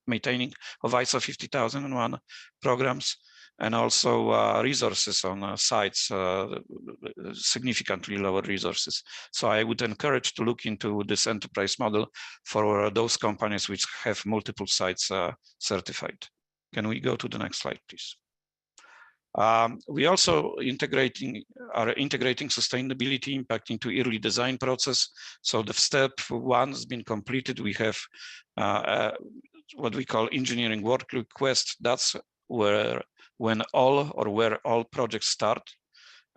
maintaining of ISO 50001 programs, and also resources on sites, significantly lower resources. So I would encourage to look into this enterprise model for those companies which have multiple sites certified. Can we go to the next slide, please? We also are integrating sustainability impact into early design process. So the step one has been completed. We have what we call engineering work request. That's where all projects start.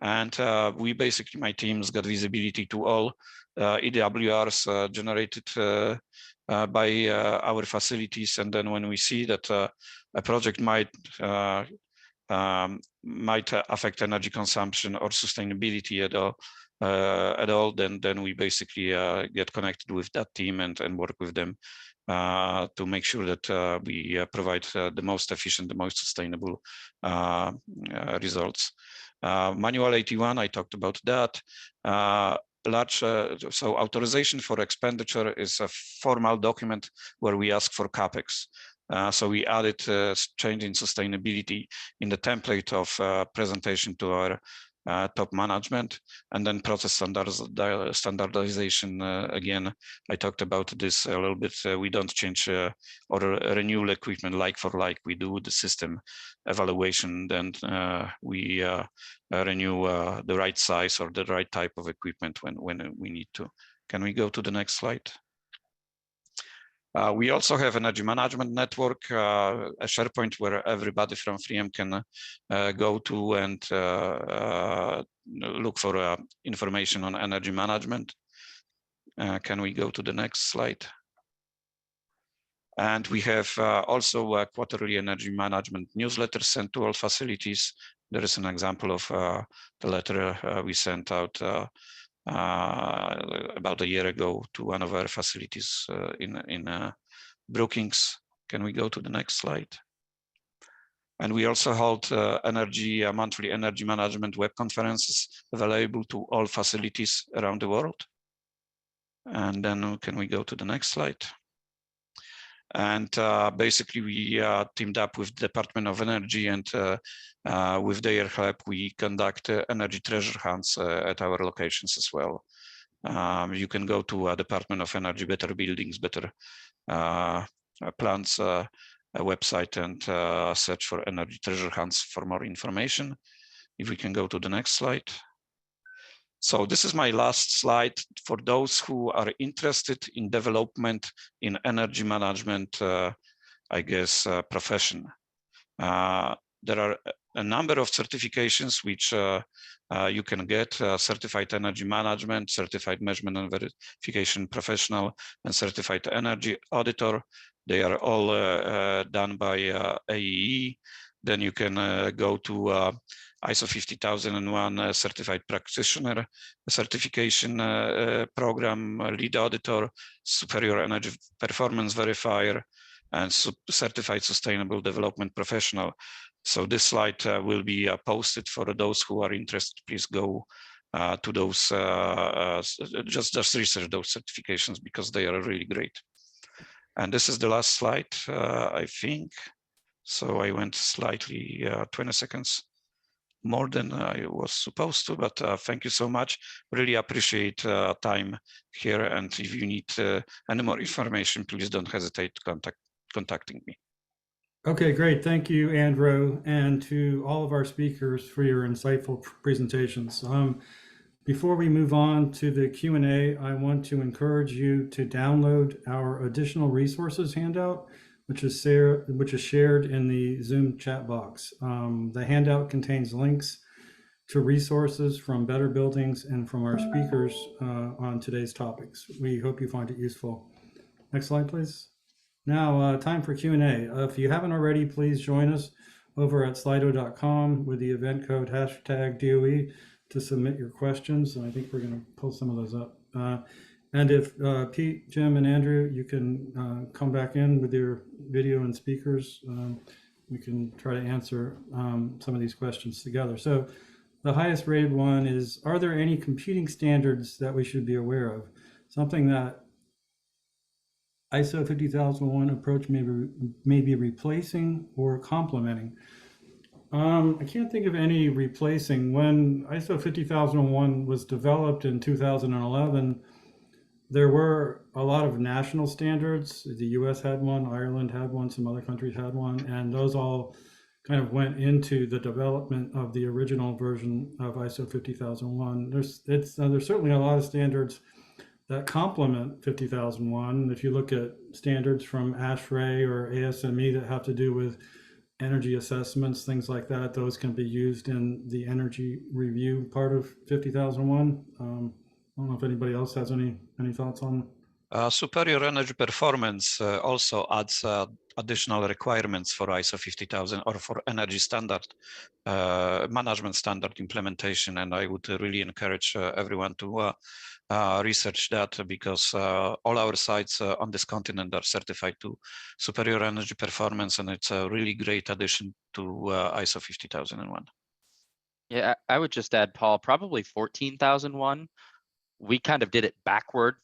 And we basically, my teams got visibility to all EWRs generated by our facilities. And then when we see that a project might affect energy consumption or sustainability at all, then we basically get connected with that team and work with them to make sure that we provide the most efficient, the most sustainable results. Manual 81, I talked about that. So authorization for expenditure is a formal document where we ask for CapEx. So we added change in sustainability in the template of presentation to our top management, and then process standardization. Again, I talked about this a little bit. We don't change or renew equipment like for like. We do the system evaluation, then we renew the right size or the right type of equipment when we need to. Can we go to the next slide? We also have an energy management network, a SharePoint where everybody from 3M can go to and look for information on energy management. Can we go to the next slide? And we have also a quarterly energy management newsletter sent to all facilities. There is an example of the letter we sent out about a year ago to one of our facilities in Brookings. Can we go to the next slide? And we also hold monthly energy management web conferences available to all facilities around the world. And then can we go to the next slide? And basically we teamed up with the Department of Energy, and with their help, we conduct energy treasure hunts at our locations as well. You can go to Department of Energy Better Buildings, Better Plants website and search for energy treasure hunts for more information. If we can go to the next slide. So this is my last slide for those who are interested in development in energy management, I guess, profession. There are a number of certifications which you can get: certified energy management, certified measurement and verification professional, and certified energy auditor. They are all done by AEE. Then you can go to ISO 50001 certified practitioner certification program, lead auditor, superior energy performance verifier, and certified sustainable development professional. So this slide will be posted for those who are interested. Please go to those, just research those certifications because they are really great. And this is the last slide, I think. So I went slightly 20 seconds more than I was supposed to, but thank you so much. Really appreciate time here. And if you need any more information, please don't hesitate to contacting me. Okay, great. Thank you, Andrew, and to all of our speakers for your insightful presentations. Before we move on to the Q&A, I want to encourage you to download our additional resources handout, which is shared in the Zoom chat box. The handout contains links to resources from Better Buildings and from our speakers on today's topics. We hope you find it useful. Next slide, please. Now, time for Q&A. If you haven't already, please join us over at slido.com with the event code #DOE to submit your questions. And I think we're going to pull some of those up. And if Pete, Jim, and Andrew, you can come back in with your video and speakers, we can try to answer some of these questions together. So the highest rated one is, are there any competing standards that we should be aware of? Something that ISO 50001 approach may be replacing or complementing. I can't think of any replacing. When ISO 50001 was developed in 2011, there were a lot of national standards. The US had one, Ireland had one, some other countries had one, and those all kind of went into the development of the original version of ISO 50001. There's certainly a lot of standards that complement 50001. If you look at standards from ASHRAE or ASME that have to do with energy assessments, things like that, those can be used in the energy review part of 50001. I don't know if anybody else has any thoughts on. Superior energy performance also adds additional requirements for ISO 50000 or for energy standard management standard implementation, and I would really encourage everyone to research that, because all our sites on this continent are certified to superior energy performance, and it's a really great addition to ISO 50001. Yeah, I would just add, Paul, probably 14001. We kind of did it backward.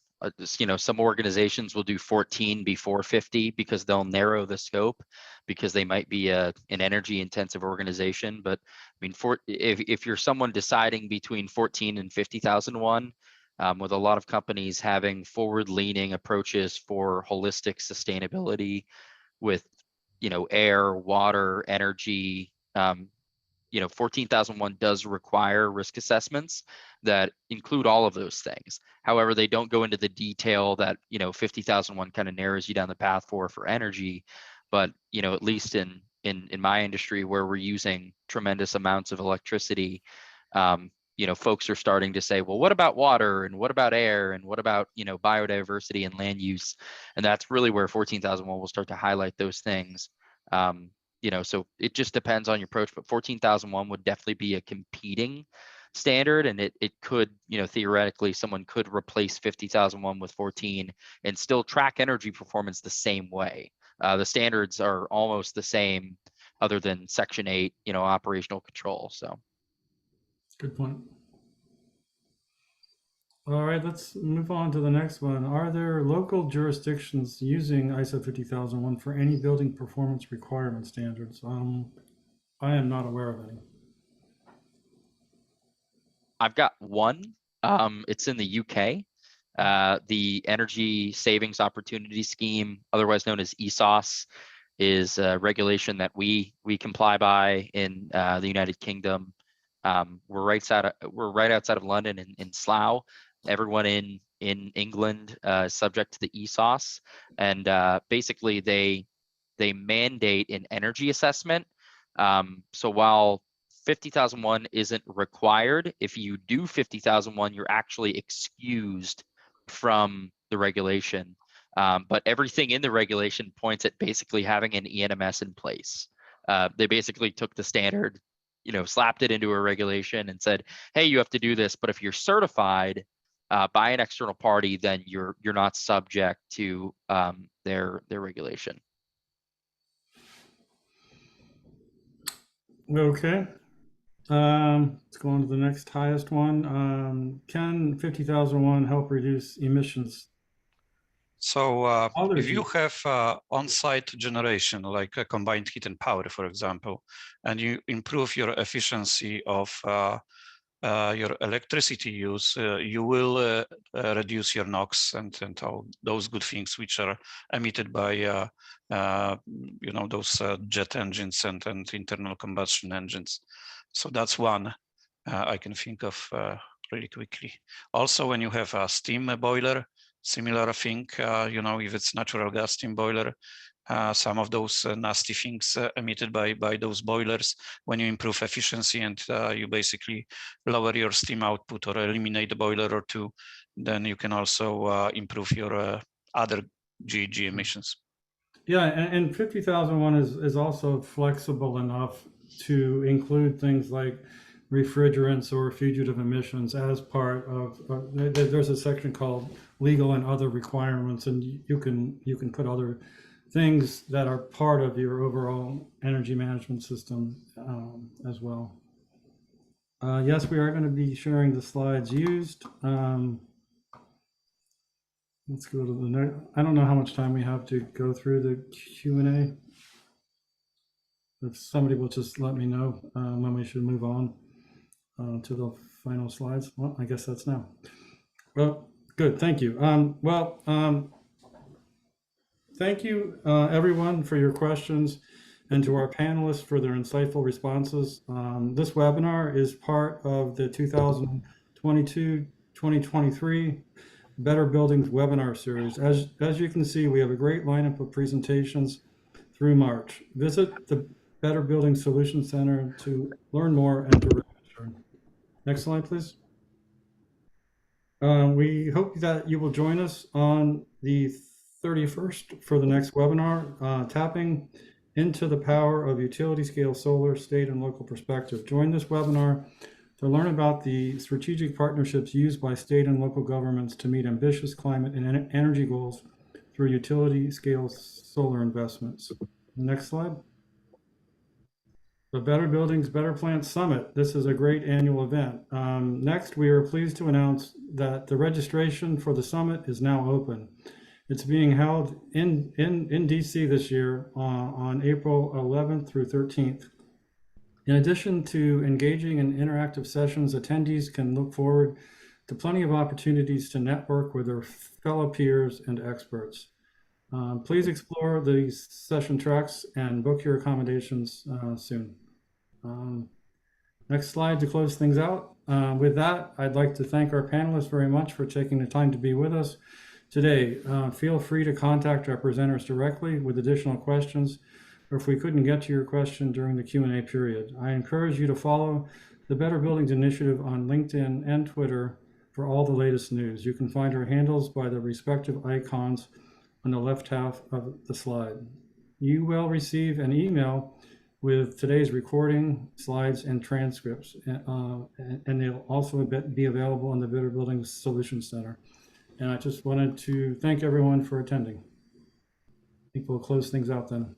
Some organizations will do 14 before 50 because they'll narrow the scope because they might be an energy intensive organization. But I mean, if you're someone deciding between 14 and 50001, with a lot of companies having forward-leaning approaches for holistic sustainability with, air, water, energy, 14001 does require risk assessments that include all of those things. However, they don't go into the detail that 50001 kind of narrows you down the path for energy. But at least in my industry, where we're using tremendous amounts of electricity, folks are starting to say, well, what about water, and what about air, and what about biodiversity and land use? And that's really where 14001 will start to highlight those things. So it just depends on your approach, but 14001 would definitely be a competing standard, and it could, theoretically, someone could replace 50001 with 14 and still track energy performance the same way. The standards are almost the same, other than Section 8, operational control. So. Good point. All right, let's move on to the next one. Are there local jurisdictions using ISO 50001 for any building performance requirement standards? I am not aware of any. I've got one. It's in the UK. The Energy Savings Opportunity Scheme, otherwise known as ESOS, is a regulation that we comply by in the United Kingdom. We're right outside of London in Slough. Everyone in England is subject to the ESOS, and basically they mandate an energy assessment. So while 50,001 isn't required, if you do 50,001, you're actually excused from the regulation. But everything in the regulation points at basically having an ENMS in place. They basically took the standard, slapped it into a regulation and said, hey, you have to do this. But if you're certified by an external party, then you're not subject to their regulation. Okay. Let's go on to the next highest one. Can 50,001 help reduce emissions? So if you Allergies. have on-site generation, like a combined heat and power, for example, and you improve your efficiency of your electricity use, you will reduce your NOx and all those good things which are emitted by those jet engines and internal combustion engines. So that's one I can think of really quickly. Also, when you have a steam boiler, similar thing, if it's natural gas steam boiler, some of those nasty things emitted by those boilers, when you improve efficiency and you basically lower your steam output or eliminate a boiler or two, then you can also improve your other GHG emissions. Yeah, and 50,001 is also flexible enough to include things like refrigerants or fugitive emissions as part of, there's a section called legal and other requirements, and you can put other things that are part of your overall energy management system as well. Yes, we are going to be sharing the slides used. Let's go to the next. I don't know how much time we have to go through the Q&A. If somebody will just let me know when we should move on to the final slides. Well, I guess that's now. Well, good, thank you. Thank you everyone for your questions and to our panelists for their insightful responses. This webinar is part of the 2022-2023 Better Buildings webinar series. As you can see, we have a great lineup of presentations through March. Visit the Better Buildings Solution Center to learn more and to register. Next slide, please. We hope that you will join us on the 31st for the next webinar, Tapping into the Power of Utility Scale Solar, State and Local Perspective. Join this webinar to learn about the strategic partnerships used by state and local governments to meet ambitious climate and energy goals through utility scale solar investments. Next slide. The Better Buildings, Better Plants Summit. This is a great annual event. Next, we are pleased to announce that the registration for the summit is now open. It's being held in DC this year on April 11th through 13th. In addition to engaging in interactive sessions, attendees can look forward to plenty of opportunities to network with their fellow peers and experts. Please explore the session tracks and book your accommodations soon. Next slide to close things out. With that, I'd like to thank our panelists very much for taking the time to be with us today. Feel free to contact our presenters directly with additional questions, or if we couldn't get to your question during the Q&A period. I encourage you to follow the Better Buildings Initiative on LinkedIn and Twitter for all the latest news. You can find our handles by the respective icons on the left half of the slide. You will receive an email with today's recording, slides, and transcripts, and they'll also be available in the Better Buildings Solution Center. And I just wanted to thank everyone for attending. I think we'll close things out then.